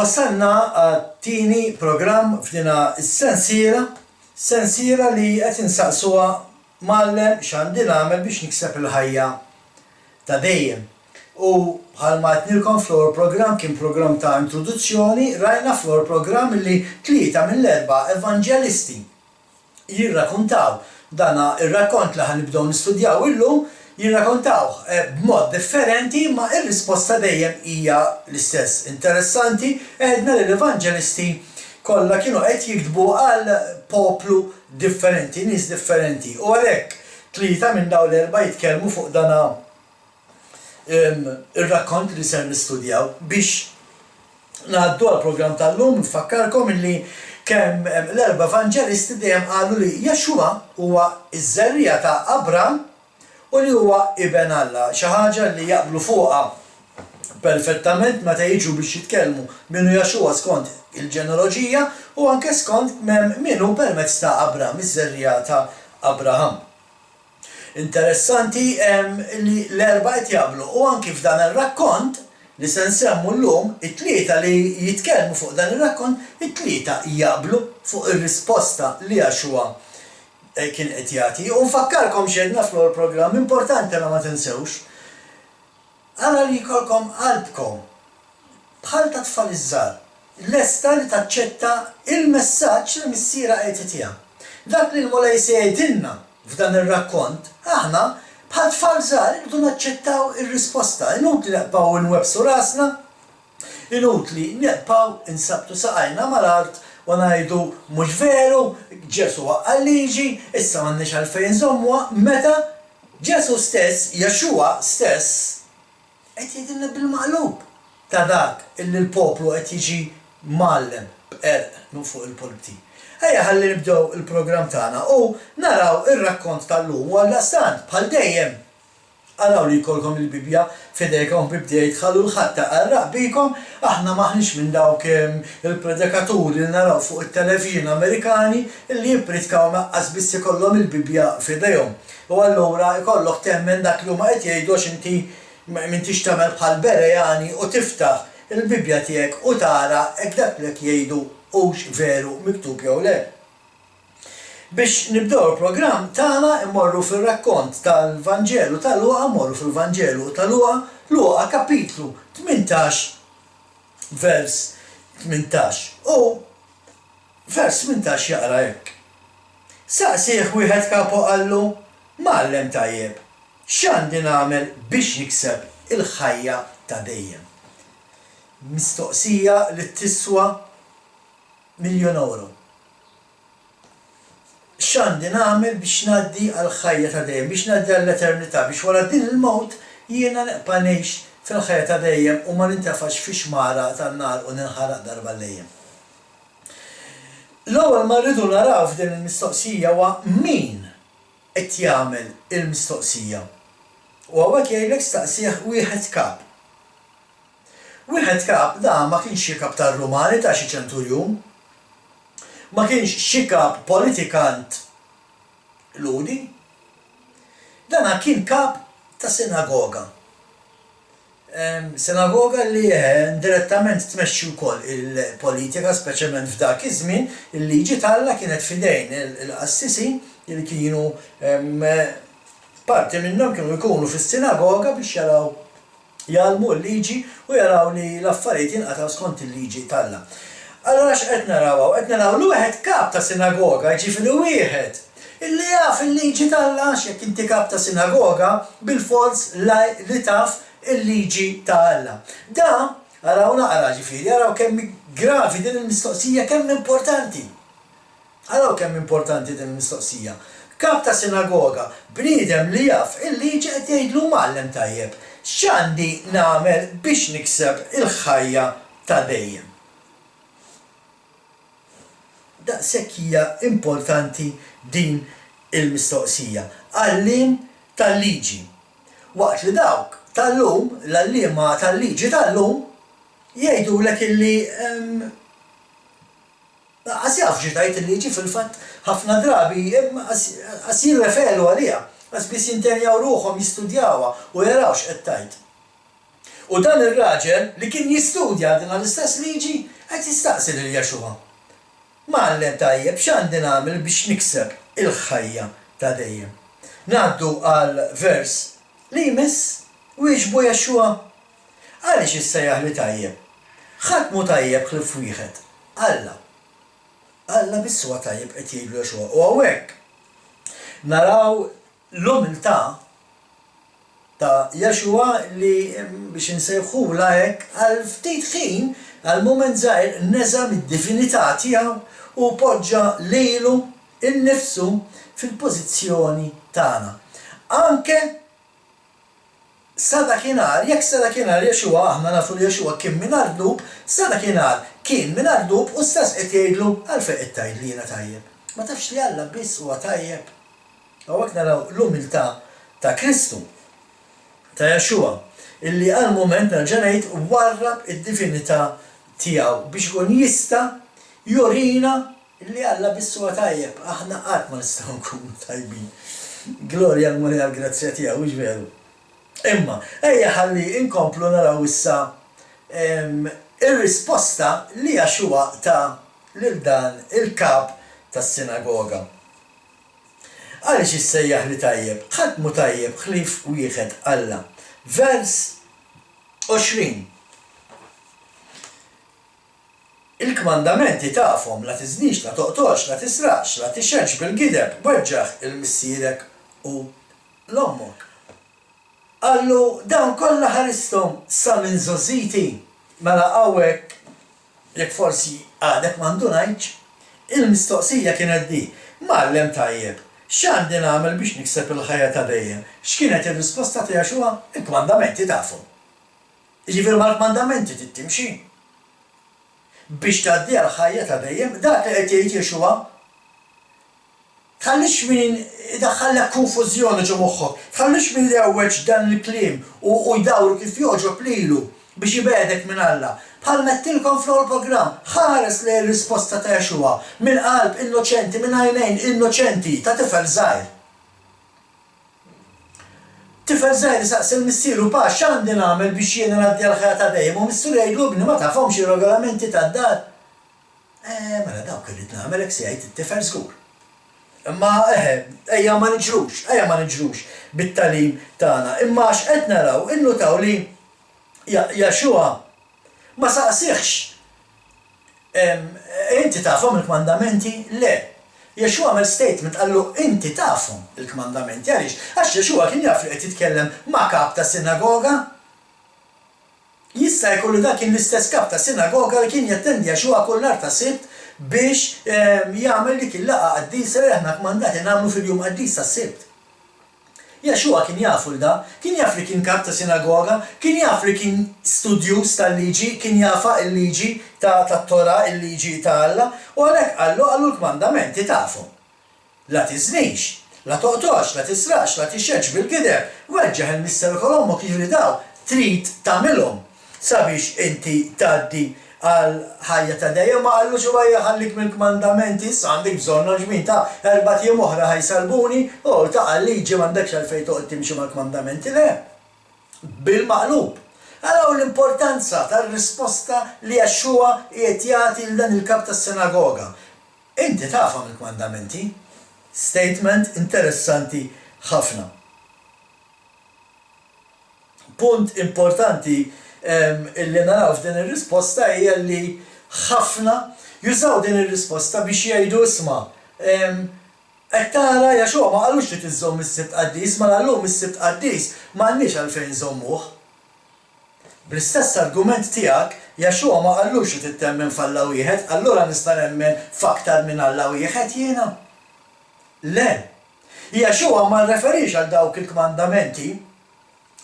Wasalna għat-tieni programm f'dina sensiela li qed insaqsuha Mallem x'għandi nagħmel biex nikseb il-ħajja ta' dejjem. U bħalma qednilkom fl-ewwel programm kien programm ta' introduzzjoni, rajna fl-ewwel programm li 3 mill-4 evanġelisti jirrakkuntaw dana ir-rakkont li ħanibdew nistudjaw illum jirrakkontaw b'mod differenti ma ir-risposta dejjem hija l-istess. Interessanti, għedna li l-evanġelisti kollha kienu qed jiktbu għal poplu differenti, nies differenti. U għalhekk 3 minn dawn l-4 jitkellmu fuq dana ir-rakkont li ser nistudjaw biex ngħaddu għall-programm tal-lum nfakkarkom illi kemm l-4 evanġelisti dejjem qalu li Jaxua huwa iż-żerrija ta' Abram u li huwa Ibn Alla, xi ħaġa li jaqblu fuqha perfettament meta jiġu biex jitkellmu minnu Jaxua skont il-ġenealoġija u anke skont minnu permezz ta' Abram, iż-żerrija ta' Abraham. Interessanti li l-4 qed jaqblu u anke f'dan ir-rakkont li se nsemmu llum, it-3 li jitkellmu fuq dan ir-rakkont, it-3 jaqblu fuq ir-risposta li Jaxua kien qed jagħti. U nfakkarkom x'għedna fl-ewwel programm importanti ma tinsewx. Ara li jkollkom qalbkom bħal ta' tfal iż-żgħar, lesta li taċċetta il-messaġġ li missiera qed tagħtiha. Dak li l-Mulej se jgħidilna f'dan ir-rakkont, aħna bħal tfal żgħar irridu naċċettaw ir-risposta. Inutli neqbgħu inwebsu rasna, inutli neqbgħu insabtu saqajna mal-art u ngħidu mhux veru, Ġesu għal-liġi, issa m'għandniex għalfejn nżommuha, meta Ġesu stess, Jaxua stess, qed jgħidilna bil-maqlub ta' dak illi l-poplu qed jiġi mgħallem b'qerq minn fuq il-pulpti. Ejja ħalli nibdew il-programm tagħna u naraw ir-rakkont tal-lum u għall-astant bħal dejjem. Araw li jkollkom il-Bibja f'idejkom bibdejt ħallu l-ħadd taqraq bikom, aħna maħniex minn dawk il-predikaturi li naraw fuq it-televixin Amerikani li jippritkaw maqqas biss ikollhom il-Bibja f'idejhom. U allura jkollok temmen dak li huma qed jgħidu għax inti m'intix tagħmel bħal Berejani u tiftaħ il-Bibja tiegħek u tara hekk dak li jgħidu hux veru miktub jew le. Biex nibdew il-programm tagħna immorru fir-rakkont tal-Vanġelu tal-Luqa, mmorru fil-Vanġelu tal-Luqa, Luqa kapitlu 18 vers 18. U vers 18 jaqra hekk. Saqsih wieħed kapu qallu, Mallem tajjeb, x'għandi nagħmel biex nikseb il-ħajja ta' dejjem. Mistoqsija li tiswa €1,000,000. X'għandi nagħmel biex ngħaddi għall-ħajja ta' dejjem, biex ngħaddi għall-eternità, biex wara din il-mewt jiena neqpa' ngħix fil-ħajja ta' dejjem u ma nintefax fi xmara tan-nar u ninħaraq darba lejjem. L-ewwel ma rridu naraw f'din il-mistoqsija huwa min qed jagħmel il-mistoqsija. U hawnhekk jgħidlek staqsih wieħed kap. Wieħed kap da ma kienx xi kap tar-Rumani ta' xi ċenturjun, ma kienx xi kap politikant ludi, dana kien kap ta' sinagoga. Sinagoga li direttament tmexxi wkoll il-politika, speċjalment f'dak iż-żmien, il-liġi tagħha kienet f'idejn il-qassisin li kienu parti minnhom kienu jkunu fis-sinagoga biex jaraw jgħallmu l-liġi u jaraw li l-affarijiet jinqataw skont il-liġi tagħha. Allora x'qed naraw? Qed naraw li wieħed kap ta' sinagoga, jiġifieri wieħed illi jaf il-liġi tagħha jekk inti kap ta' sinagoga bil-fors li taf il-liġi tagħha. Da araw naqra ġifieri, araw kemm gravi din il-mistoqsija, kemm importanti. Araw kemm importanti din il-mistoqsija. Kap ta' sinagoga, bniedem li jaf il-liġi qed jgħidlu Mallem tajjeb, x'għandi nagħmel biex nikseb il-ħajja ta' dejjem. Daqshekk hija importanti din il-mistoqsija. Għalliem tal-liġi. Waqt li dawk tal-lum, l-għalliema tal-liġi tal-lum, jgħidulek illi għas jaf ġitajt il-liġi fil-fatt ħafna drabi għas jirreferu għalija, għas biss jintenjaw ruħhom jistudjawha u jarawx qed tajt. U dan ir-raġel li kien jistudja din l-istess liġi qed jistaqsi lil Jexua. Ma'allem tajjeb x'għandi nagħmel biex nikseb il-ħajja ta' dejjem. Ngħaddu għal vers li jmiss wieġbu Jexua. Għaliex issejjaħ li tajjeb? Ħadd mhu tajjeb ħlief wieħed. Alla. Alla biss huwa tajjeb qed jgħidlu Jexua. U hawnhekk naraw l-umiltà ta' Jexua li biex insejħula hekk għal ftit ħin għal mument żgħir neża mid-divinità tiegħu u poġġa lilu innifsu fil-pożizzjoni tagħna. Anke sa dakinhar, jekk sa dakinhar Jexua aħna nafu li Jexua kien mingħajr dub, sa dakinhar kien mingħajr dub u stess qed jgħidlu għalfejn qed tgħid li jiena tajjeb. Ma tafx li Alla biss huwa tajjeb. Hawnhekk naraw l-umiltà ta' Kristu, ta' Jexua, illi għal mument nerġa' ngħid warrab id-divinità tiegħu biex ikun jista' jurina illi Alla biss huwa tajjeb. Aħna qatt ma nistgħu nkunu tajbin. Glorja l-mulja l-grazzja tiegħu, mhux veru. Imma, ejja ħalli inkomplu naraw issa ir-risposta li Jexua ta' lil dan il-kap tas-sinagoga. Għaliex issejjaħ li tajjeb? Ħadd mhu tajjeb ħlief wieħed Alla. Vers 20. Il-kmandamenti tafhom la tiżnix, la toqtolx, la tisraqx, la tixxenx bil-gideb, weġġaħ il-missierek u l-ommok. Allu dawn kollha ħaristhom sa minn żożiti mela hawnhekk jekk forsi għadek m'għandunajx, il-mistoqsija kienet di, Ma'allem tajjeb, x'għandi nagħmel biex nikseb il-ħajja ta' dejjem? X'kienet ir-risposta ta' Jexua? Il-kmandamenti tafhom. Jiġifieri mal-kmandamenti trid timxi. Biex tgħaddi għall-ħajja ta' dejjem, dak li qed jgħid Jexua tħallix min idaħħallek konfużjoni ġo moħħok, tħallix min jgħawweġ dan il-kliem u jdawru kif joġob lilu biex jibgħedek minn Alla. Bħal mettilkom fl-ewwel programm, ħares li r-risposta ta' Jexua minn qalb innoċenti, minn għajnejn innoċenti ta' tifel żgħir. Tifel żgħir saqs il-missieru pa x'għandi nagħmel biex jiena ngħaddi l-ħajja ta' dejjem u missier jgħidlubni ma tafhomx ir-regolamenti tad-dar. Mela dawk irrid nagħmel hekk se jgħid it-tifel żgur. Imma ejja ma niġrux bit-talim tagħna. Imma x'qed naraw innutaw li Jexua ma saqsihx inti tafhom il-kmandamenti? Le. Jexua għamel statement qallu inti tafhom il-kmandamenti. Għaliex? Għax Jexua kien jaf li qed jitkellem ma' kap ta' sinagoga. Jista' jkollu dak kien l-istess kap ta' sinagoga li kien jattendi Jexua kull nhar ta' Sibt biex jagħmel dik il-laqgħa qaddisa li aħna kmandati nagħmlu fil-jum qaddis tas-Sibt. Jexua kien jafu l-da, kien jaf li kien kap ta' sinagoga, kien jaf li kien studjus tal-liġi, kien jafa il-liġi tat-Tora, il-liġi ta' Alla, u għalhekk qallu l-kmandamenti tafhom. La tiżnix, la toqtolx, la tisraqx, la tixxenx bil-gideb, weġġaħ il-mister kolommok jiġri daw trid tagħmilhom sabiex inti tgħaddi għal ħajja ta' dejjem ma qallu xubajja ħallik mill-kmandamenti, issa għandek bżonn ġmien ta' 4 jiem oħra ħajsalbuni, u ta' liġi m'għandekx għalfejn toqgħod timxi mal-kmandamenti le. Bil-maqlub. Araw l-importanza tar-risposta li Jexua qiegħed jagħti lil dan il-kap tas-sinagoga. Inti tafhom il-kmandamenti? Statement interessanti ħafna. Punt importanti illi naraw f'din ir-risposta hija li ħafna jużaw din ir-risposta biex jgħidu isma' qed tara Jexua ma qalux li tiżżomm is-Sibt qaddis, ma għallhom is-Sibt qaddis m'għandniex għalfejn żommuh. Bl-istess argument tiegħek Jexua ma qallux li tittemmen f'Alla wieħed, allura nista' nemmen f'aktar minn Alla wieħed jiena. Le. Jexua ma rreferix għal dawk il-kmandamenti,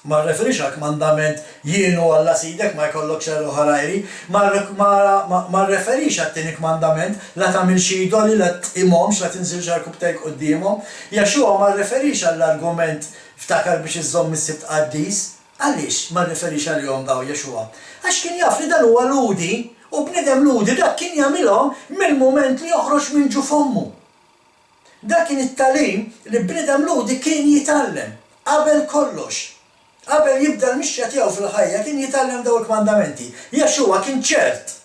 ma rreferix għal kmandament jienu Alla sidek ma jkollokx xerru ħarajri, ma rreferix għal tieni kmandament la tagħmel xi idoli la tqimhomx la tinżilx għall-kubtejk qudiemhom. Jexua ma rreferix għall-argument ftakar biex iżżomm is-Sibt qaddis. Għaliex ma rreferix għalihom daw Jexua? Għax kien jaf li dan huwa ludi u bniedem ludi dak kien jagħmilhom mill-mument li joħroġ minn ġu fommu. Dak kien it-tagħlim li bniedem ludi kien jitgħallem qabel kollox. Qabel jibda l-mixja tiegħu fil-ħajja kien jitgħallem dawn il-kmandamenti. Jaxxuha kien ċert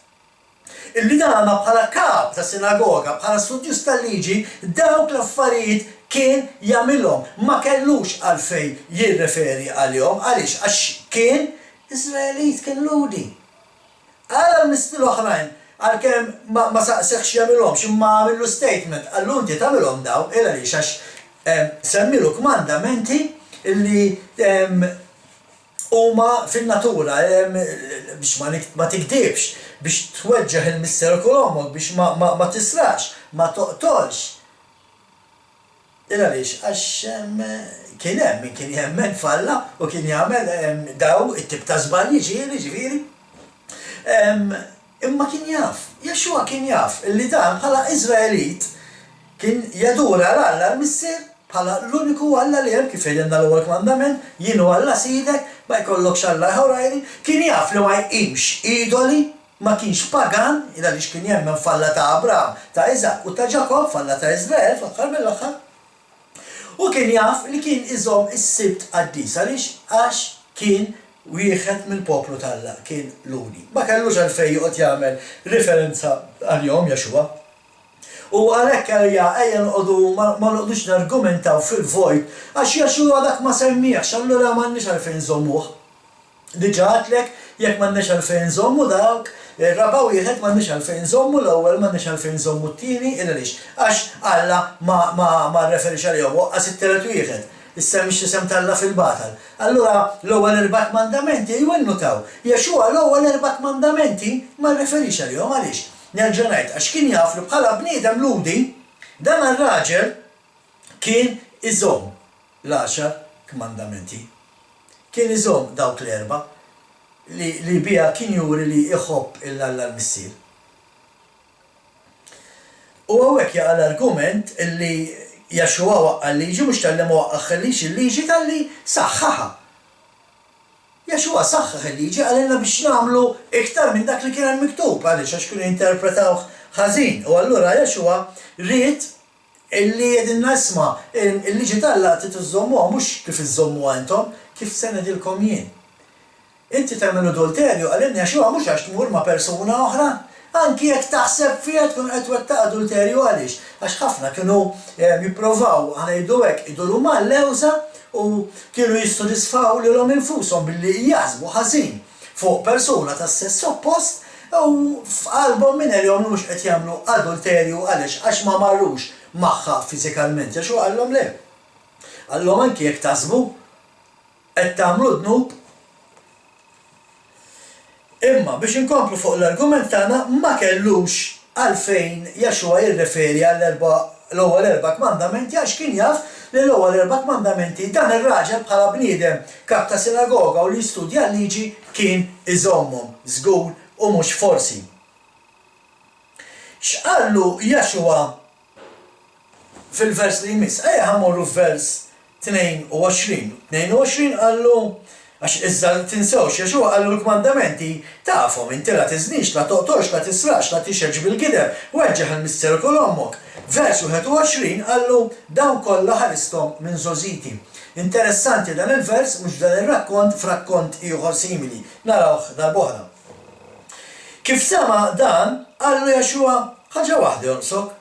illi dana bħala kap ta' sinagoga, bħala studjus tal-liġi, dawk l-affarijiet kien jagħmilhom. Ma kellux għalfejn jirreferi għalihom, għaliex għax kien Iżraelit, kien ludi. Għala l-mistil oħrajn, għalkemm ma saqseħx jagħmilhomx imma għamillu statement, għallu inti tagħmilhom daw, għaliex għax semmilu kmandamenti illi huma fin-natura biex ma tikdibx, biex tweġġeħ il-Mister Kolomok, biex ma tisrax, ma toqtolx. Għaliex, għax kien hemm min kien jemmen falla u kien jagħmel daw it-tip ta' żbalji ġifieri. Imma kien jaf, Jaxxua kien jaf illi dan bħala Iżraelit kien jadura l-Alla l-Mister bħala l-uniku Alla li hemm kif jgħidilna l-ewwel kmandament, jienu Alla sidek, ma jkollokx Alla ħawrajni, kien jaf li ma jqimx idoli, ma kienx pagan, għaliex kien jemmen falla ta' Abraham, ta' Iżak u ta' Ġakob, falla ta' Iżrael, fl-aħħar mill-aħħar. U kien jaf li kien iżomm is-sibt qaddis għaliex għax kien wieħed mill-poplu tal-Alla, kien ludi. Ma kellux għalfejn joqgħod jagħmel referenza għal-jom Jaxxua. U għalhekk ejja noqogħdu ma noqgħodux nargumentaw fil-vojt għax Jaxxua dak ma semmiex, allura m'għandniex għalfejn nżommuh. Diġà għadlek jekk m'għandniex għalfejn nżommu dawk, ir-raba' wieħed m'għandniex għalfejn nżommu l-ewwel m'għandniex għalfejn nżommu t-tieni, għaliex għax Alla ma rreferix għalihom waqqas it-telet wieħed. Issemmix isem tal-Alla fil-batal. Allura l-ewwel 4 kmandamenti jwennu taw. Jaxxua l-ewwel 4 kmandamenti ma rreferix għalihom għaliex. Nerġa' ngħid għax kien jaf li bħala bniedem ludi dan ar-raġel kien iżomm l-10 kmandamenti. Kien iżomm dawk l-4 li biha kien juri li iħobb il-Alla l-Missier. U hawnhekk jaqa' l-argument illi Jaxxua waqqa l-liġi mhux tal-li ma waqqaħħilix il-liġi tal-li saħħaħa. Jaxxua saħħaħ il-liġi għalilna biex nagħmlu iktar minn dak li kien hemm miktub għaliex għax kienu jinterpretawh ħażin. U allura Jaxxua ried illi qegħdin isma' il-liġi tal-Alla trid iżommuha mhux kif iżommuha intom, kif se ngħidilkom jien. Inti tagħmel adulterju għalilna Jaxxua mhux għax tmur ma' persuna oħra, anki jekk taħseb fiha tkun qed twettaq adulterju għaliex. Għax ħafna kienu jippruvaw ngħidu hekk iduru mal-lewża u kienu jissodisfaw lilhom infushom billi jaħsbu ħażin fuq persuna tas-sess oppost u f'qalbhom minn għalihom mhux qed jagħmlu adulterju għaliex għax ma marrux magħha fiżikalment. Jaxxua qallhom le. Qallhom anki jekk taħsbu qed tagħmlu dnub. Imma biex inkomplu fuq l-argument tagħna ma kellux għalfejn Jaxxua jirreferi għall-ewwel 4 kmandamenti għax kien jaf li l-ewwel 4 kmandamenti dan ir-raġel bħala bniedem kap ta' sinagoga u li jistudja l-liġi kien iżommhom żgur u mhux forsi. X'qallu Jaxxua fil-vers li jmiss? Ejja ħammorru f'vers 22. 22 qallu għax iżda tinsewx Jaxxua qallu l-kmandamenti tafhom inti la tiżnix, la toqtolx, la tisrax, la tixeġ bil-gideb, weġġeħ il-Mister Kolommok. Vers 21 qallu dawn kollha ħaristhom minn żożiti. Interessanti dan il-vers mhux dan ir-rakkont f'rakkont ieħor simili. Narawh darb'oħra. Kif sema dan qallu Jaxxua ħaġa waħda jonqsok.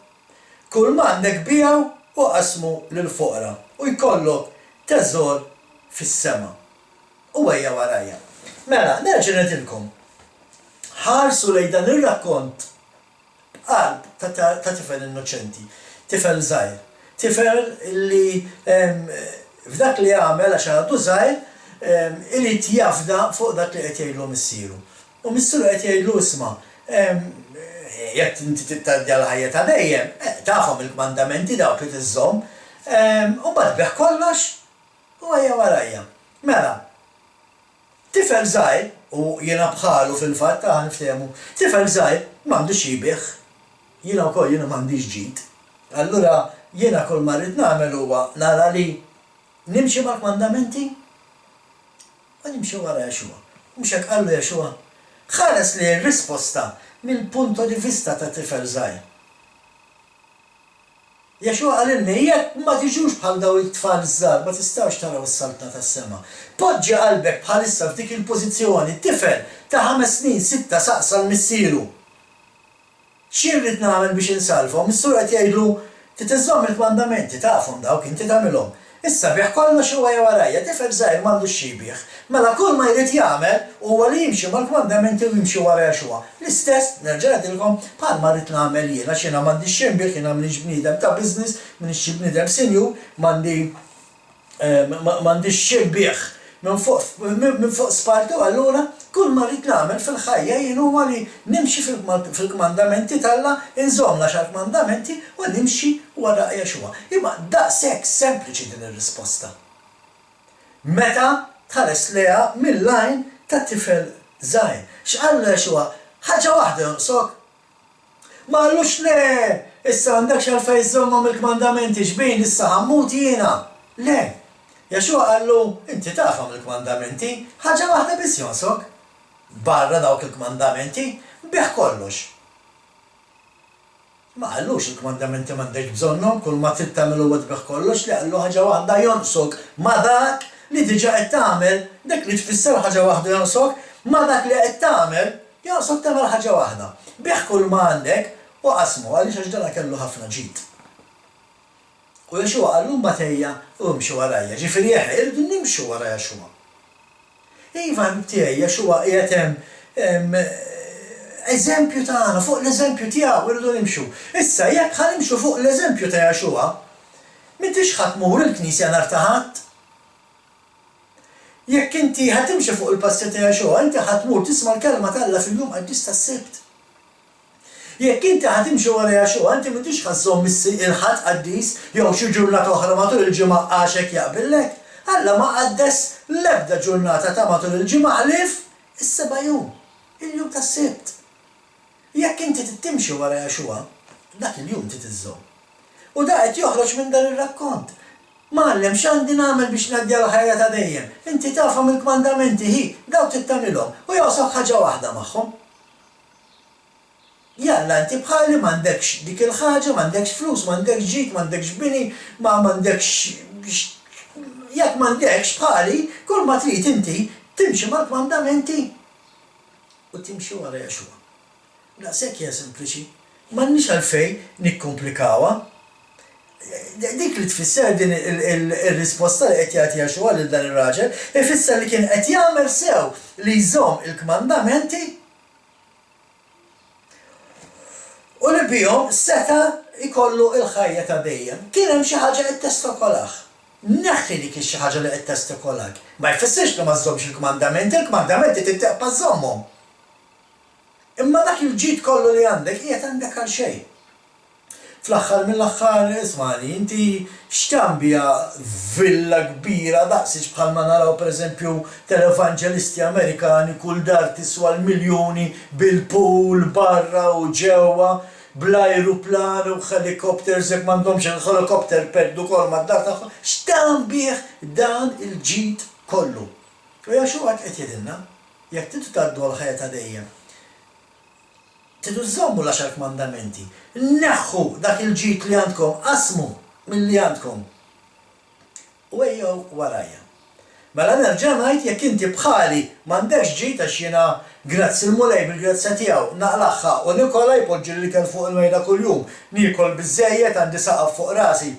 Kull m'għandek biegħu u qasmu lill-foqra u jkollok teżor fis-sema. U għajja warajja. Mela, nerġa' ngħidilkom. Ħarsu lejn dan ir-rakkont qalb ta' tifel innoċenti, tifel żgħir, tifel li f'dak li għamel għax għadu żgħir irid jafda fuq dak li qed jgħidlu missieru. U missieru qed jgħidlu isma' jekk inti tittaddi għall-ħajja ta' dejjem, tafhom il-kmandamenti dawk li tiżżomm, u mbagħad beħ kollox u għajja warajja. Mela, tifel żgħir, u jiena bħalu fil-fatt ta' niftehmu, tifel żgħir m'għandux jibih, jiena wkoll jiena m'għandix ġid. Allura jiena kull ma rrid nagħmel huwa nara li nimxi mal-kmandamenti u nimxi wara Jaxxua. Mhux hekk qallu Jaxxua. Ħares li r-risposta mill-punto di vista ta' tifel żgħir. Jaxu għalilni, jekk ma tiġux bħal daw it-tfal żgħar, ma tistgħux taraw is-saltna tas-sema. Poġġi qalbek bħalissa f'dik il-pożizzjoni, tifel ta' 5 snin, 6 saqsal missieru. X'irrid nagħmel biex insalfhom? Is-sur qed jgħidlu titiżżomm il-mandamenti tafhom dawk inti tagħmilhom. Issa bih kollox huwa warajja, tifel żgħir m'għandux xi jbih. Mela kull ma jrid jagħmel huwa li jimxi mal-mandamenti u jimxi wara Jaxua. L-istess nerġa' ngħidilkom bħalma rrid nagħmel jien għax jiena m'għandix xembieħ, jiena m'iniex bniedem ta' business, m'iniex xi bniedem sinju, m'għandix xembieħ minn fuq spaltu, allura kull ma rrid nagħmel fil-ħajja jien huwa li nimxi fil-kmandamenti talla, inżomm l-10 kmandamenti u nimxi wara Jaxua. Imma daqshekk sempliċi din ir-risposta. Meta tħares leha mill-lajn ta' tifel żgħir. X'qal Jaxua? Ħaġa waħda jonqsok. Ma qallux le, issa għandekx għalfejn żommhom il-kmandamenti x'bejn issa ħammut jiena. Le. Jaxua qallu, inti tafhom il-kmandamenti, ħaġa waħda biss jonsok. Barra dawk il-kmandamenti, bih kollox. Ma qallux il-kmandamenti m'għandekx bżonnhom, kull ma trid tagħmel huwa tbih kollox, li qallu ħaġa waħda jonsok ma dak li diġà qed tagħmel, dak li tfisser ħaġa waħda jonsok, ma dak li qed tagħmel, jonsok tagħmel ħaġa waħda. Bih kull ma għandek u qasmu għaliex għax dan kellu ħafna ġid. U Jaxua qallu mbagħad imxu warajja, ġifieri irridu nimxu wara Jaxua. Iva tiegħi Jaxua qiegħed hemm eżempju tagħna, fuq l-eżempju tiegħu irridu nimxu. Issa jekk ħanimxu fuq l-eżempju ta' Jaxua, m'intix ħatmur il-Knisja nhar ta' Ħadd. Jekk inti ħatimxi fuq il-passi ta' Jaxua, inti ħatmur tisma' l-kelma tagħlla fil-jum qaddis tas-Sibt. Jekk inti ħatimxi wara Jaxua, inti m'intix ħassom il-ħadd qaddis jew xi ġurnata oħra matul il-ġimgħa għaxek jaqbillek. Alla ma qaddes l-ebda ġurnata ta' matul il-ġimgħa ħlief is-seba' jum, il-jum tas-Sibt. Jekk inti tittimxi wara Jaxua, dak il-jum titiżżomm. U da qed joħroġ minn dan ir-rakkont. Mallem x'għandi nagħmel biex ngħaddi l-ħajja ta' dejjem. Inti tafhom il-kmandamenti hi, daw tittamilhom u jawsok ħaġa waħda magħhom. Jalla inti bħali m'għandekx dik il-ħaġa, m'għandekx flus, m'għandekx ġid, m'għandekx bini, ma m'għandekx jekk m'għandekx bħali, kull ma trid inti timxi mal-kmandamenti u timxi wara Jaxua. Daqshekk hija sempliċi. M'għandniex għalfejn nikkomplikawha. Dik li tfisser din ir-risposta li qed jagħti Jaxua lil dan ir-raġel, ifisser li kien qed jagħmel sew li jżomm il-kmandamenti u li bihom seta ikollu il-ħajja ta' dejjem. Kien hemm xi ħaġa qed testokolah. Neħħi dik xi ħaġa li qed testokolak. Ma jfissirx li ma żommx il-kmandamenti titteqpa' żommhom. Imma dak il-ġid kollu li għandek qiegħed għandek għal xejn. Fl-aħħar mill-aħħar ismani, inti x'tambija villa kbira daqsix bħalma naraw pereżempju tal-evanġelisti Amerikani kull dar tiswa l-miljuni bil-pool barra u ġewwa bl-ajruplan u helikopters jekk m'għandhomx il-helikopter perdu kol mad-dar tagħhom. X'tambih dan il-ġid kollu. U Jaxua qed jgħidilna, jekk tidu tgħaddu għall-ħajja ta' dejjem. Tidu żommu l-10 kmandamenti. Neħħu dak il-ġid li għandkom, qasmu milli għandkom. U ejjew warajja. Mela nerġa' ngħid jekk inti bħali m'għandekx ġid għax jiena grazzi l-mulej bil-grazzja tiegħu naqlaħħa u Nikola jpoġġi l-ikel fuq il-mejda kuljum. Niekol biżżejjed għandi saqaf fuq rasi.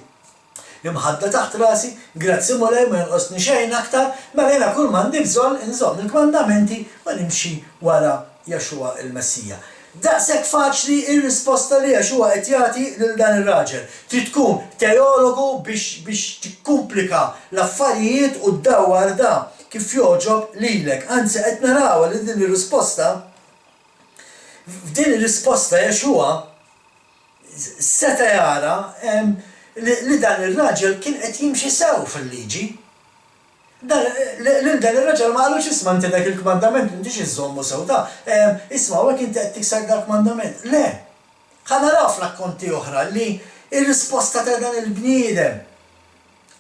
Imħadda taħt rasi, grazzi mulej ma jonqosni xejn aktar, mela jiena kull m'għandi bżonn inżomm il-kmandamenti u nimxi wara Jaxua il-Messija. Daqshekk faċli ir-risposta li Jaxua qed jagħti lil dan ir-raġel. Trid tkun teologu biex tikkumplika l-affarijiet u ddawwar da kif jogħġob lilek. Anzi qed narawha li din ir-risposta f'din ir-risposta Jaxua seta' jara li dan ir-raġel kien qed jimxi sew fil-liġi. Lil dan ir-raġel ma qalux isma' inti dak il-kmandament m'intix iżommu sew ta' isma' hekk inti qed tikser dak kmandament. Le. Ħa naraw fl-akkonti oħra li r-risposta ta' dan il-bniedem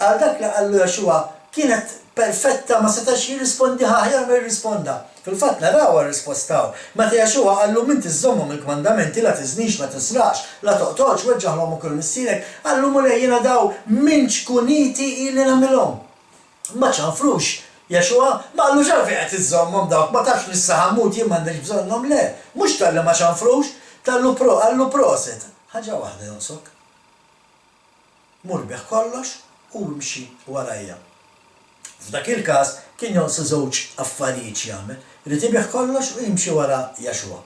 għal dak li qallu Jaxua kienet perfetta ma setax jirrispondi aħjar ma jirrisponda. Fil-fatt naraw rispostaw. Meta Jaxua qallu min tiżommhom il-kmandamenti la tiżnix, la tisraqx, la toqtolx, weġġaħlhom ukoll missierek, qallu mulej jiena daw minx kuniti ili nagħmilhom. Ma ċanfrux Jaxua, ma qallu ġarfi qed iżommhom dawk, ma tafx nissa ħammut jien m'għandix bżonnhom le. Mhux talli ma ċanfrux, qallu proset. Ħaġa waħda jonsok. Murbeħ kollox u mxi warajja. F'dak il-każ kien jonsu żewġ affarijiet jagħmel, irid ibih kollox u jimxi wara Jaxua.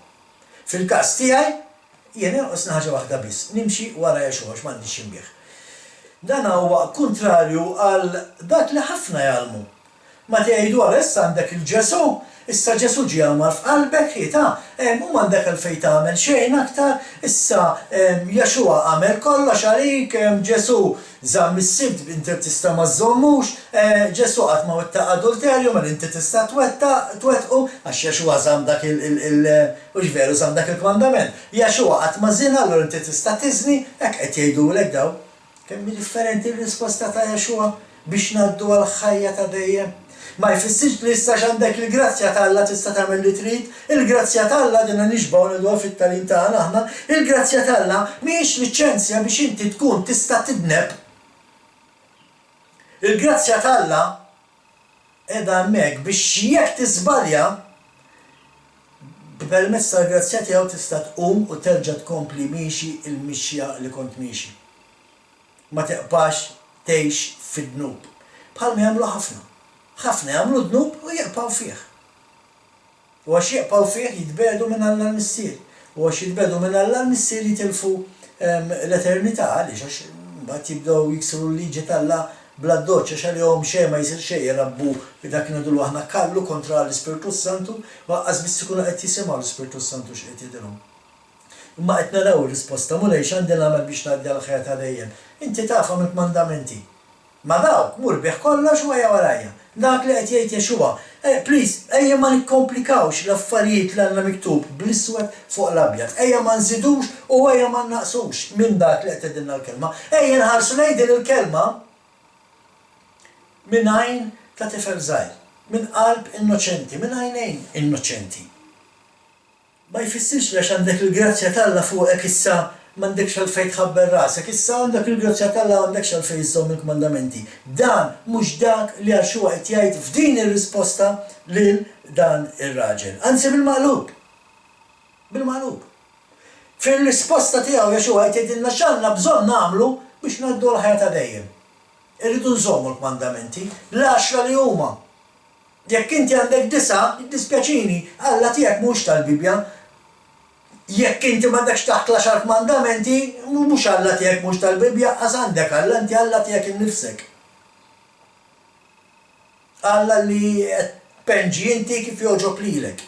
Fil-każ tiegħi jien inqos ħaġa waħda biss, nimxi wara Jaxua x'm'għandix inbih. Dan huwa kontrarju għal dak li ħafna jgħalmu. Ma tgħidu wara issa għandek il-Ġesu, issa Ġesu ġie għamar f'qalbek ħita, u m'għandek għalfejn tagħmel xejn aktar, issa Jaxua għamel kollox għalik, Ġesu żamm is-sibt inti tista' ma żommux, Ġesu qatt ma wettaq adulterju ma inti tista' twettqu għax Jaxua żamm dak mhux veru żamm dak il-kmandament. Jaxua qatt ma żina allura inti tista' tiżni, hekk qed jgħidulek daw. Kemm differenti r-risposta ta' Jaxua biex ngħaddu għal ħajja ta' dejjem. Ma jfissirx li issa għandek il-grazzja tal-Alla tista' tagħmel li trid, il-grazzja tal-Alla dinna nixbgħu nidwa fit-tagħlim tagħna aħna, il-grazzja tal-Alla mhijiex liċenzja biex inti tkun tista' tidneb. Il-grazzja tal-Alla qiegħda hemmhekk biex jekk tiżbalja permezz tal-grazzja tiegħu tista' tqum u terġa' tkompli miexi il-mixja li kont miexi. Ma teqpax tgħix fid-dnub. Bħalma jagħmlu ħafna. ħafna jagħmlu dnub u jeqpaw fih. U għax jeqpaw fih jitbedu minn Alla l-missier. U għax jitbedu minn Alla l-missier jitilfu l-eternità għaliex għax mbagħad jibdew jiksru l-liġi tal-Alla bla doċċ għax għalihom xejn ma jsir xejn jirabbu dak ngħidulu aħna kallu kontra l-Ispiritu Santu waqqas biss ikunu qed jisimgħu l-Ispiritu Santu x'qed jidhirhom. Imma qed naraw ir-risposta mulej x'għandi nagħmel biex ngħaddi għall-ħajja ta' dejjem. Inti tafhom il-mandamenti. Ma dawk murbeħ kollox u għajja warajja. Dak li qed jgħid Jaxua, please, ejja ma nikkomplikawx l-affarijiet li għandna miktub bl-iswed fuq l-abjad. Ejja ma nżidux u ejja ma naqsux minn dak li qed tgħidilna l-kelma. Ejja nħarsu lejn din il-kelma minn għajn ta' tifel żgħir, minn qalb innoċenti, minn għajnejn innoċenti. Ma jfissirx li għax għandek il-grazzja tal-Alla fuqek issa m'għandekx għalfejn tħabber rasek, issa għandek il-grazzja tal-Alla m'għandekx għalfejn iżżomm il-kmandamenti. Dan mhux dak li Jaxua qed jgħid f'din ir-risposta lil dan ir-raġel. Anzi bil-maqlub. Bil-maqlub. Fil-risposta tiegħu Jaxua qed jgħidilna x'għandna bżonn nagħmlu biex ngħaddu l-ħajja ta' dejjem. Irridu nżommu l-kmandamenti l-10 li huma. Jekk inti għandek 9, jiddispjaċini, Alla tiegħek mhux tal-Bibja. Jekk inti m'għandekx taħt l-10 kmandamenti, mhux Alla tiegħek mhux tal-Bibja, għaż għandek Alla, inti Alla tiegħek innifsek. Alla li penġi inti kif joġob lilek.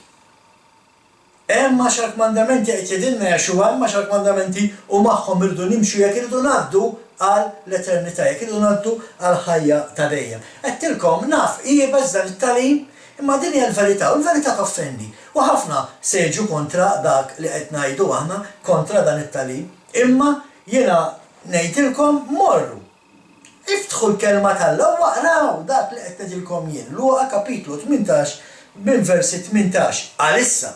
Hemm 10 kmandamenti qed jgħidilna Jaxua, hemm 10 kmandamenti u magħhom irdu nimxu jekk irdu ngħaddu għal l-eternità, jekk irdu ngħaddu għal ħajja ta' dejjem. Qedtilkom naf hija dan it-tagħlim imma din hija l-verità u l-verità toffendi. U ħafna seġu kontra dak li qed ngħidu aħna kontra dan it-tagħlim. Imma jiena ngħidilkom morru. Iftħu l-kelma tal-Alla u waqraw dak li qed ngħidilkom jien. Luqa kapitlu 18 minn versi 18 għalissa.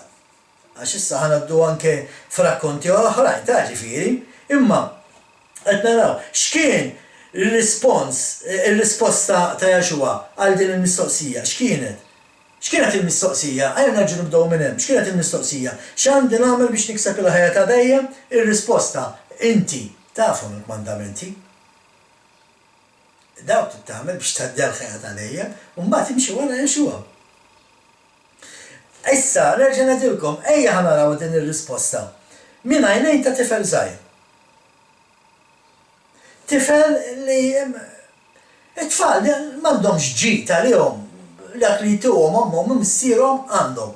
Għax issa ħanaddu anke f'rakkonti oħrajn ta' ġifieri, imma qed naraw x'kien ir-risposta ta' Jaxua għal din il-mistoqsija, x'kienet? X'kienet il-mistoqsija? Ejja nerġgħu nibdew minn hemm. X'kienet il-mistoqsija? X'għandi nagħmel biex nikseb il-ħajja ta' dejjem? Ir-risposta inti tafhom il-mandamenti. Dawk tagħmel biex tgħaddi l-ħajja ta' dejjem u mbagħad imxi wara Jaxua. Issa nerġa' ngħidilkom ejja ħanaraw din ir-risposta minn għajnejn ta' tifel żgħir. Tifel li it-tfal m'għandhomx ġid għalihom dak li jtuhom ommhom u missierhom għandhom.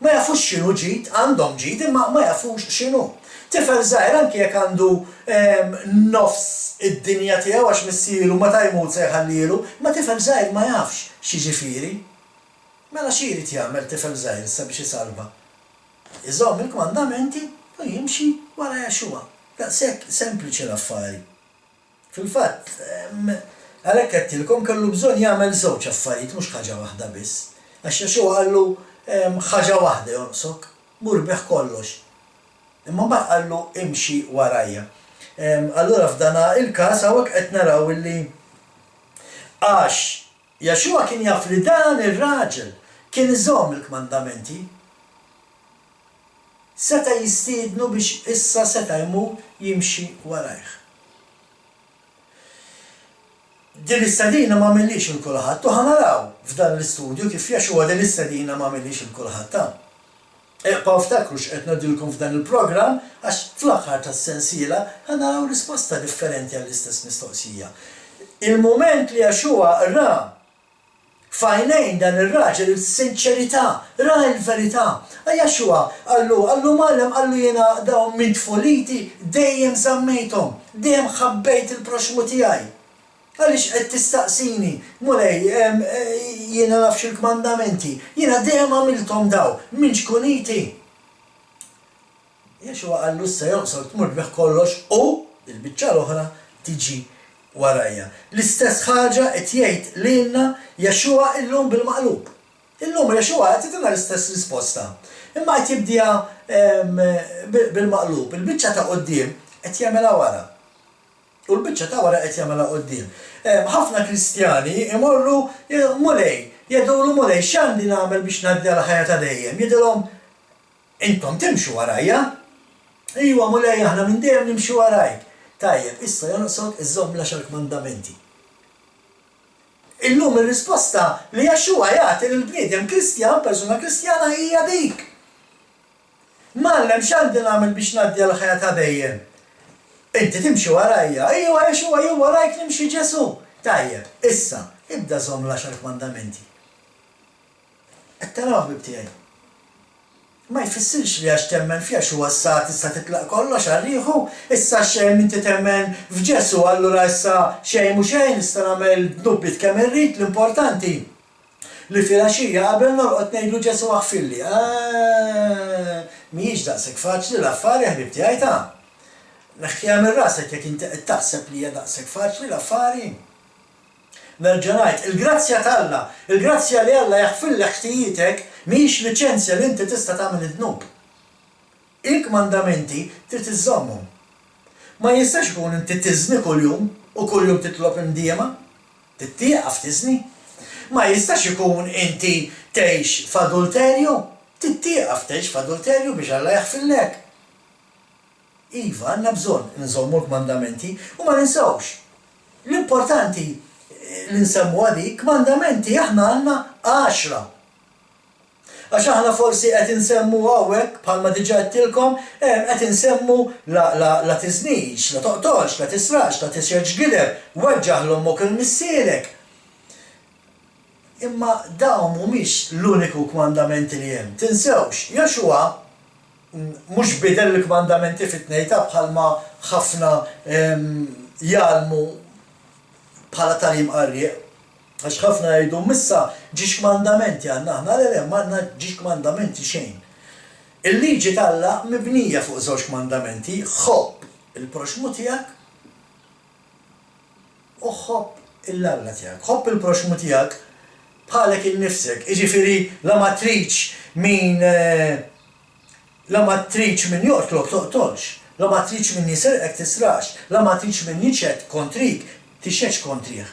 Ma jafux x'inhu ġid, għandhom ġid imma ma jafux x'inhu. Tifel żgħir anke jekk għandu nofs id-dinja tiegħu għax missieru ma jmut se jħallilu, ma tifel żgħir ma jafx x'jiġifieri. Mela x'irid jagħmel tifel żgħir issa biex isalva. Iżomm il-kmandamenti u jimxi wara Jaxua. Daqshekk sempliċi l-affari. Fil-fatt, għalhekk qedtilkom kellu bżonn jagħmel żewġ affarijiet mhux ħaġa waħda biss. Għax Jaxua qallu ħaġa waħda jonqsok, murbeħ kollox. Imma mbagħad qallu imxi warajja. Allura f'dana il-każ hawnhekk qed naraw illi għax Jaxua kien jaf li dan ir-raġel kien iżomm il-kmandamenti, seta' jistiednu biex issa seta' jmur jimxi warajh. Din l-istadina ma millix il-kulħadd, u ħanaraw f'dan l-istudju kif Jaxua din l-istadina ma millix il-kulħadd. Eqpaw ftakru x'qed ngħidilkom f'dan il-programm għax fl-aħħar tas-sensiela ħanaraw risposta differenti għall-istess mistoqsija. Il-mument li Jaxua ra fajnejn dan ir-raġel il-sinċerità, ra l-verità. Jaxua għallu mallem għallu jiena dawn minn tfoliti dejjem żammejthom, dejjem ħabbejt il-proxmu tiegħi. Għaliex qed tistaqsini, mulej, jiena nafx il-kmandamenti, jiena dejjem għamilthom daw, minn xkuniti. Jaxua għallu issa jonqsol tmur beħ kollox u il-biċċa l-oħra tiġi warajja. L-istess ħaġa qed jgħid lilna Jaxua illum bil-maqlub. Illum Jaxua qed tagħtina l-istess risposta. Imma qed jibdiha bil-maqlub. Il-biċċa ta' quddiem qed jagħmilha wara. U l-biċċa ta' wara qed jagħmilha quddiem. Ħafna Kristjani imorru mulej, jgħidulu mulej x'għandi nagħmel biex ngħaddi għal ħajja ta' dejjem. Jgħidulhom intom timxu warajja? Iwa mulej aħna minn dejjem nimxu warajk. Tajjeb, issa jonqsok iżomm l-10 kmandamenti. Illum ir-risposta li Jaxua jagħti lill-bniedem Kristjan, persuna Kristjana hija dik. Mallem x'għandi nagħmel biex ngħaddi għal ħajja ta' dejjem. Inti timxi warajja, iwa Jaxua jew warajk nimxi Ġesu. Tajjeb, issa ibda żomm l-10 kmandamenti. Qed taraw bibtiegħi. Ma jfissirx li għax temmen f'Jaxua issa tista' titlaq kollox għarrieħu, issa xejn inti temmen f'Ġesu allura issa xejn mhu xejn nista' nagħmel dubbiet kemm irrid l-importanti li filgħaxija qabel norqod ngħidlu Ġesu aħfilli. Mhijiex daqshekk faċli l-affari ħbib tiegħi ta'. Neħħiha minn rasek jekk inti qed taħseb li hija daqshekk faċli l-affari. Nerġa' ngħid, il-grazzja t'Alla, il-grazzja li Alla jaħfillek ħtijitek mhijiex liċenzja li inti tista' tagħmel id-dnub. Il-kmandamenti trid iżommhom. Ma jistax ikun inti tiżni kuljum u kuljum titlob imdiema, tittieqaf tiżni. Ma jistax ikun inti tgħix f'adulterju, tittieqaf tgħix f'adulterju biex Alla jaħfillek. Iva, għandna bżonn nżommu l-kmandamenti u ma ninsawx. L-importanti li nsemmu għadi, kmandamenti aħna għandna 10. Għax aħna forsi qed insemmu hawnhekk bħalma diġà qedtilkom, qed insemmu la tiżnix, la toqtolx, la tisrax, la tisjerġ gideb, weġġaħ l-ommok il-missierek. Imma dawn mhumiex l-uniku kmandamenti li hemm. Tinsewx, Jaxua mhux bidel il-kmandamenti fit-tnejta bħalma ħafna jgħalmu bħala talim qarrieq. Għax ħafna jgħidu missa ġiex kmandamenti għandna aħna le ma għandna ġiex kmandamenti xejn. Il-liġi t'Alla mibnija fuq żewġ kmandamenti, ħobb il-proxmu tiegħek u ħobb il-Alla tiegħek. Ħobb il-proxmu tiegħek bħalek innifsek, jiġifieri la ma tridx min joqtlok toqtolx, la ma tridx min jiserqek tisrax, la ma tridx min jiċċed kontrik tixxedx kontrih.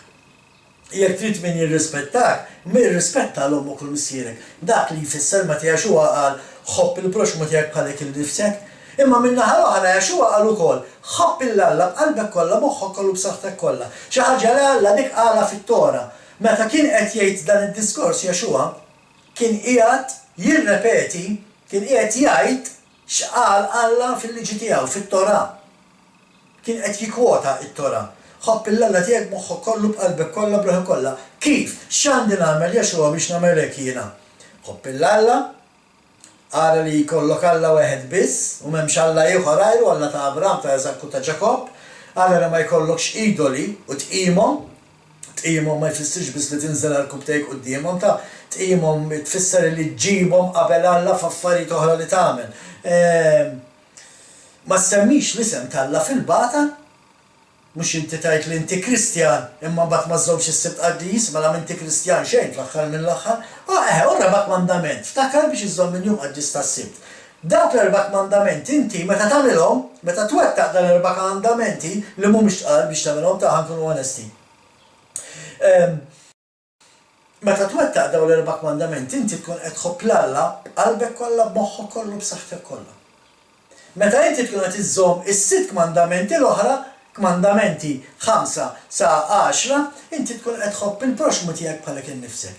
Jekk trid min jirrispettak, min jirrispetta l-ommok u l-missierek. Dak li jfisser meta Jaxua qal ħobb il-proxmu tiegħek bħalek il-nifsek, imma min naħa l-oħra Jaxua qal ukoll ħobb il-Alla b'qalbek kollha, moħħok kollu b'saħħtek kollha. Xi ħaġa li Alla dik qala fit-Tora. Meta kien qed jgħid dan id-diskors Jaxua, kien qiegħed jirrepeti, kien qiegħed jgħid x'qal Alla fil-liġi tiegħu fit-Tora. Kien qed jikkwota t-Tora. ħobb il-Alla tiegħek moħħok kollu b'qalbek kollha b'ruħek kollha. Kif? X'għandi nagħmel Jaxua biex nagħmel hekk jiena? Ħobb il-Alla, ara li jkollok Alla wieħed biss u m'hemmx Alla ieħor għajru, Alla ta' Abraham, ta' Eżak u ta' Ġakob, ara li ma jkollokx idoli u tqimhom ma jfissirx biss li tinżel għall-kubtejk qudiemhom ta' tqimhom tfisser li tġibhom qabel Alla f'affarijiet oħra li tagħmel. Ma semmix l-isem t'Alla fil-bata, mhux inti tgħid li inti Kristjan imma mbagħad ma żżewx is-sibt qaddis mela inti Kristjan xejn fl-aħħar mill-aħħar, u r-raba' mandament, ftakar biex iżżomm il-jum qaddis tas-sibt. Dawk l-4 mandamenti inti meta tagħmilhom, meta twettaq dan l-4 mandamenti li mhumiex tqal biex tagħmilhom ta' ħankunu onesti. Meta twettaq dawn l-4 mandamenti inti tkun qed tħobb l-Alla b'qalbek kollha, b'moħħok kollu, b'saħħtek kollha. Meta inti tkun qed iżżomm is-sitt mandamenti l-oħra, mandamenti 5 sa 10, inti tkun qed tħobb il-proxmu tiegħek bħalek innifsek.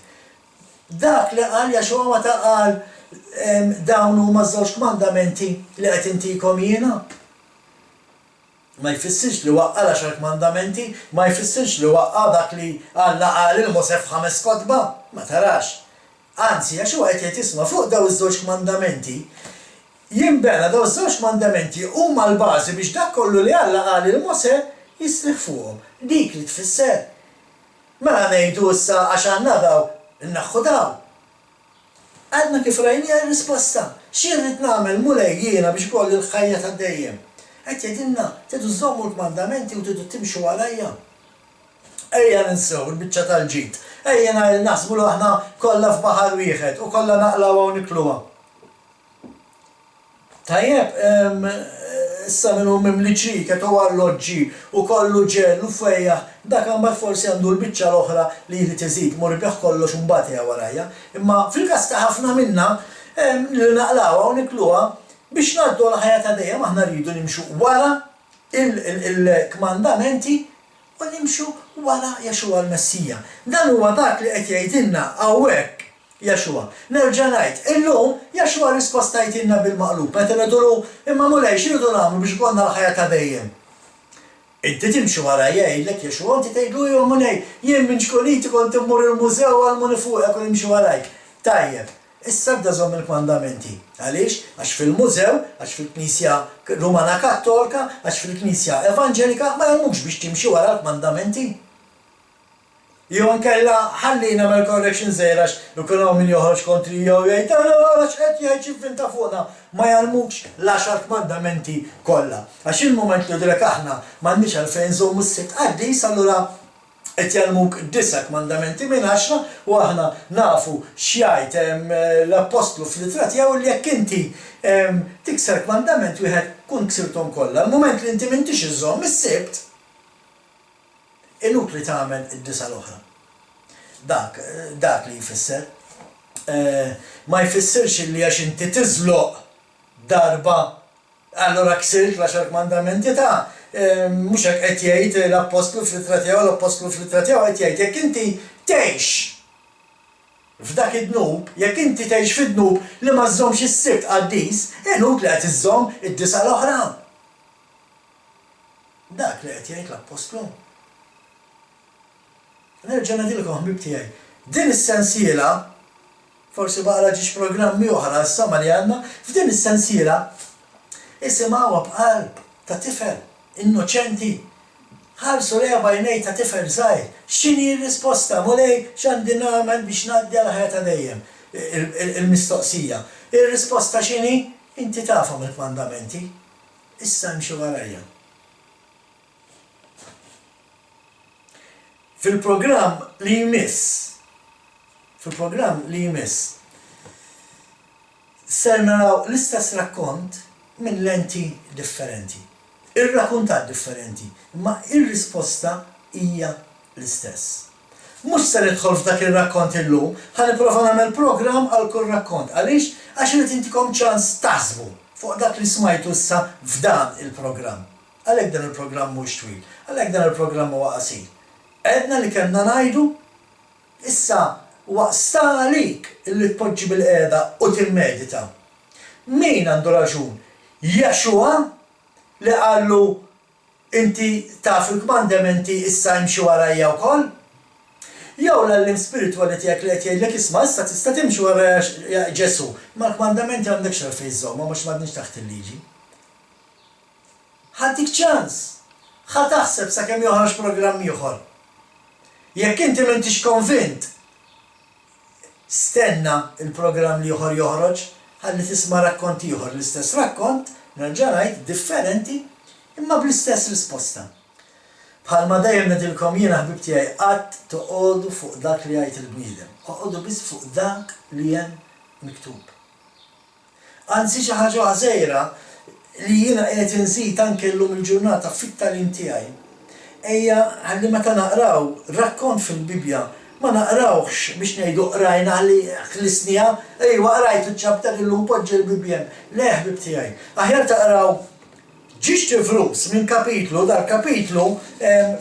Dak li qal Jaxua meta qal dawn huma żewġ mandamenti li qed intikom jiena. Ma jfissirx li waqqa l-10 mandamenti, ma jfissirx li waqqa dak li Alla qal il-Mosè f'5 kotba, ma tarax. Anzi, Jaxua qed jgħid isma' fuq dawn iż-żewġ mandamenti, jinbena dawn iż-żewġ mandamenti huma l-bażi biex dak kollu li Alla qal il-Mosè jisriħ fuqhom. Dik li tfisser. Mela ngħidu issa għax għandna daw innaħħu dawn. Għadna kif rajni għal-risposta. Xirrit nagħmel mulej jiena biex kolli l-ħajja ta' dejjem. Qed jgħidilna tidu żommu l-mandamenti u tidu timxu għalajja. Ejja ninsew il-biċċa tal-ġid. Ejja naħsbu li aħna kollha f'baħar wieħed u kollha naqlawha u nikluha. Tajjeb, issa minnu mimli ċriket u għalloġġi u kollu ġel u fejja, dak għambat forsi għandu l-bicċa l-oħra li jrid iżid, morbiħ kollox mbagħad warajja. Imma fil-każ ta' ħafna minna li naqlawha u nikluha biex ngħaddu l-ħajja ta' dejjem aħna rridu nimxu wara il-kmandamenti u nimxu wara Jaxua l-Messija. Dan huwa dak li qed jgħidilna hawnhekk Jaxua. Nerġa' ngħid, illum Jaxua risposta jgħidilna bil-maqlub. Meta ngħidulu imma mulej x'iridu nagħmlu biex ikollna l-ħajja ta' dejjem. Inti timxu wara jgħidlek Jaxua, inti tgħidlu jew mulej jien minn xkoliti kont immur il-mużew għal muni fuqek u nimxu warajk. Tajjeb, issa bda żomm il-kmandamenti. Għaliex? Għax fil-mużew, għax fil-Knisja Rumana Kattolika, għax fil-Knisja Evanġelika ma jgħalmux biex timxi wara l-kmandamenti. Jew nkella ħallina mal-correction żgħirax ikun hawn min joħroġ kontri jew jgħid ara x'qed jgħid x'infinta fuqna ma jgħalmux l-10 mandamenti kollha. Għax il-mument li jgħidulek aħna m'għandniex għalfejn nżommu s-sitt qaddis allura qed jgħalmuk 9 mandamenti minn 10 u aħna nafu x'jgħid l-Apostlu fil-Ittra tiegħu li jekk inti tikser mandament wieħed kun ksirthom kollha. L-mument li inti m'intix iżżomm is-sibt inutli tagħmel id-9 l-oħra. Dak li jfisser. Ma jfissirx li għax inti tiżloq darba allura ksirt l-10 mandamenti ta' mhux hekk qed jgħid l-Apostlu fl-Ittra tiegħu l-Apostlu fl-Ittra tiegħu qed jgħid jekk inti tgħix f'dak id-dnub, jekk inti tgħix fid-dnub li ma żżommx is-sibt qaddis, inutli qed iżżomm id-9 l-oħra. Dak li qed jgħid l-Apostlu. Nerġa' ngħidilkom ħbib tiegħi. Din is-sensiela, forsi baqra ġiex programmi oħra s-sama li għandna, f'din is-sensiela isimgħuha b'qalb ta' tifel innoċenti. Ħarsu lejha bajnej ta' tifel żgħir. X'inhi r-risposta mulej x'għandi nagħmel biex ngħaddi għal ħajja ta' dejjem? Il-mistoqsija. Ir-risposta x'inhi? Inti tafhom il-mandamenti. Issa imxu warajja. Fil-programm li jmiss, ser naraw l-istess rakkont minn lenti differenti. Ir-rakkuntat differenti, imma ir-risposta hija l-istess. Mhux se nidħol f'dak ir-rakkont illum, ħanipprova nagħmel programm għal kull rakkont. Għaliex? Għax irid intikom ċans taħsbu fuq dak li smajtu issa f'dan il-programm. Għalhekk dan il-programm mhux twil, għalhekk dan il-programm huwa qasir. Edna li kellna ngħidu, issa waqsta għalik illi tpoġġi bil-qiegħda u timmedita. Min għandu raġun? Jaxua li qallu inti taf il-kmandamenti issa imxi warajja wkoll? Jew l-allim spirituali tiegħek li qed jgħidlek isma' issa tista' timxi wara Ġesu, ma l-kmandamenti m'għandekx għalfejn iżżommhom għax m'għadniex taħt il-liġi. Ħaddik ċans, ħa taħseb sakemm joħroġ programm ieħor. Jekk inti m'intix konvint, stenna il-programm li ieħor joħroġ, ħalli tisma' rakkont ieħor, l-istess rakkont, nerġa' ngħid differenti, imma bl-istess risposta. Bħalma dejjem ngħidilkom jiena ħbib tiegħi qatt toqgħodu fuq dak li jgħid il-bniedem, oqgħodu biss fuq dak li hemm miktub. Anzi xi ħaġa żgħira li jiena qed inżid anke llum il-ġurnata fit-tagħlim tiegħi. Ejja ħalli meta naqraw rakkont fil-Bibja ma naqrawx biex ngħidu qrajna ħalli ħlisniha, ejwa qrajtu ċ-ċapter illum poġġi l-Bibjem. Le ħbib tiegħi, aħjar taqraw ġiex tifrus minn kapitlu, dal-kapitlu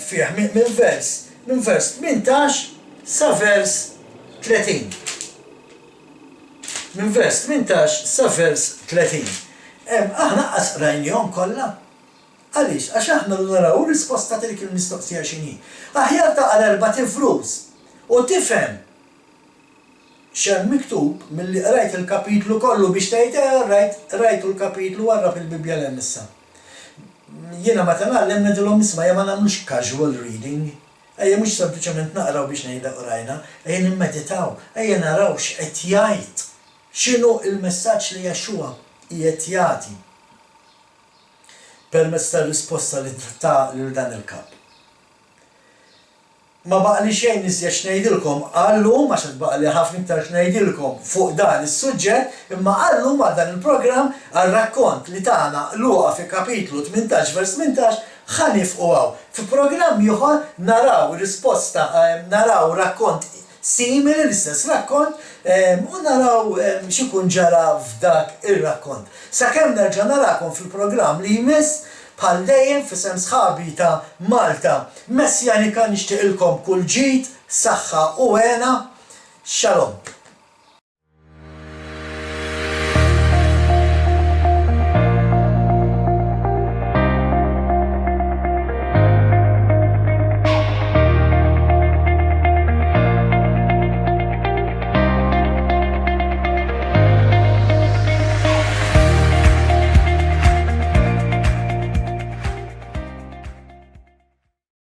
fih minn vers 18 sa vers 30. Minn vers 18 sa vers 30. Aħna qasrajnihom kollha. Għaliex, għax aħna naraw risposta tilik il-mistoqsija x'inhi. Aħjar taqra 4 tifrus u tifhem x'hemm miktub milli qrajt il-kapitlu kollu biex tgħid rajtu l-kapitlu warra fil-Bibja l-issa. Jiena meta nagħlem ngħidilhom isma' ma nagħmlux casual reading. Ejja mhux sempliċement naqraw biex ngħidha qrajna, ejja nimmeditaw, ejja naraw x'qed jgħid, x'inhu l-messaġġ li Jexua qiegħed jagħti permezz tar-risposta li ta' lil dan il-kap. Ma baqali xejn iżjed x'ngħidilkom għallum għax baqali ħafna iktar x'ngħidilkom fuq dan is-suġġett, imma għallum għal dan il-programm għar-rakkont li tagħna Luqa fi kapitlu 18 vers 18 ħanifqu għaw. Fi programm ieħor naraw risposta, naraw rakkont simili l-istess rakkont u naraw x'ikun ġara f'dak ir-rakkont. Sakemm nerġa' narakom fil-programm li jmiss bħal dejjem f'isem sħabi ta' Malta Messjanika nixtieqilkom kull ġid, saħħa u għena. Shalom.